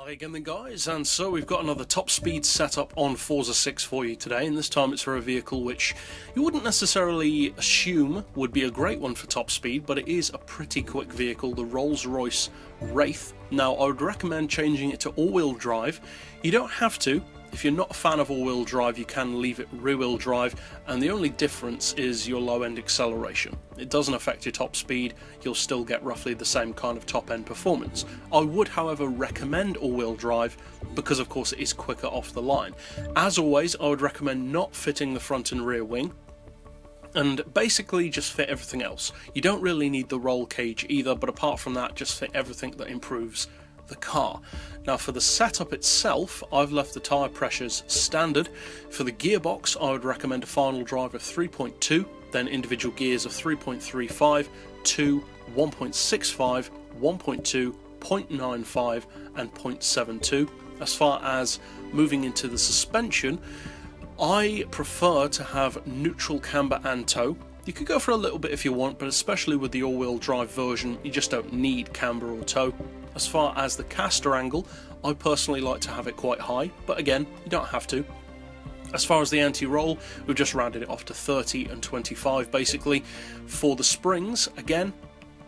Hi again then guys, and so we've got another top speed setup on Forza 6 for you today, and this time it's for a vehicle which you wouldn't necessarily assume would be a great one for top speed, but it is a pretty quick vehicle, the Rolls-Royce Wraith. Now I would recommend changing it to all-wheel drive. You don't have to. If you're not a fan of all-wheel drive, you can leave it rear-wheel drive, and the only difference is your low-end acceleration. It doesn't affect your top speed, you'll still get roughly the same kind of top-end performance. I would, however, recommend all-wheel drive because, of course, it is quicker off the line. As always, I would recommend not fitting the front and rear wing, and basically just fit everything else. You don't really need the roll cage either, but apart from that, just fit everything that improves the car. Now for the setup itself, I've left the tyre pressures standard. For the gearbox, I would recommend a final drive of 3.2, then individual gears of 3.35, 2, 1.65, 1.2, 0.95 and 0.72. As far as moving into the suspension, I prefer to have neutral camber and toe. You could go for a little bit if you want, but especially with the all-wheel drive version, you just don't need camber or toe. As far as the caster angle, I personally like to have it quite high, but again, you don't have to. As far as the anti-roll, we've just rounded it off to 30 and 25 basically. For the springs, again,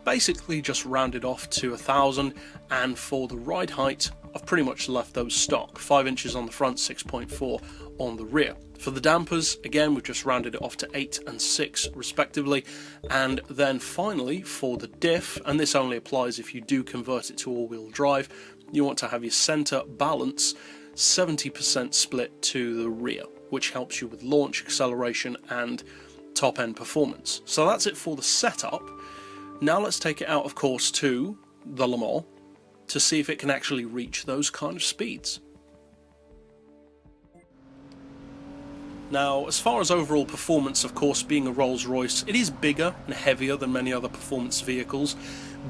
basically just rounded off to 1000, and for the ride height, I've pretty much left those stock, 5 inches on the front, 6.4 on the rear. For the dampers, again, we've just rounded it off to 8 and 6 respectively. And then finally, for the diff, and this only applies if you do convert it to all-wheel drive, you want to have your centre balance 70% split to the rear, which helps you with launch, acceleration and top-end performance. So that's it for the setup. Now let's take it out, of course, to the Le Mans to see if it can actually reach those kind of speeds. Now, as far as overall performance, of course, being a Rolls-Royce, it is bigger and heavier than many other performance vehicles,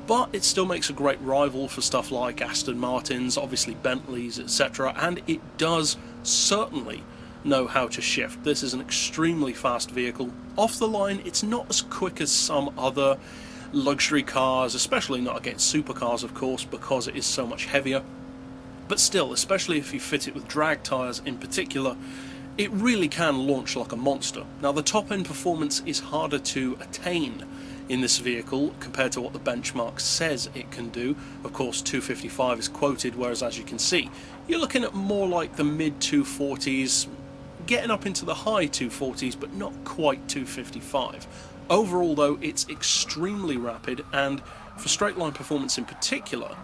but it still makes a great rival for stuff like Aston Martins, obviously Bentleys, etc., and it does certainly know how to shift. This is an extremely fast vehicle. Off the line, it's not as quick as some other luxury cars, especially not against supercars, of course, because it is so much heavier, but still, especially if you fit it with drag tyres in particular, it really can launch like a monster. Now the top end performance is harder to attain in this vehicle compared to what the benchmark says it can do. Of course 255 is quoted, whereas as you can see, you're looking at more like the mid 240s, getting up into the high 240s, but not quite 255. Overall though, it's extremely rapid, and for straight line performance in particular,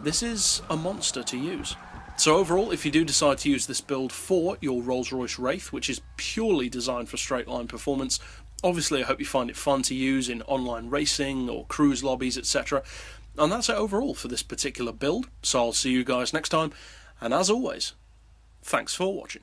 this is a monster to use. So overall, if you do decide to use this build for your Rolls-Royce Wraith, which is purely designed for straight line performance, obviously I hope you find it fun to use in online racing or cruise lobbies, etc. And that's it overall for this particular build, so I'll see you guys next time, and as always, thanks for watching.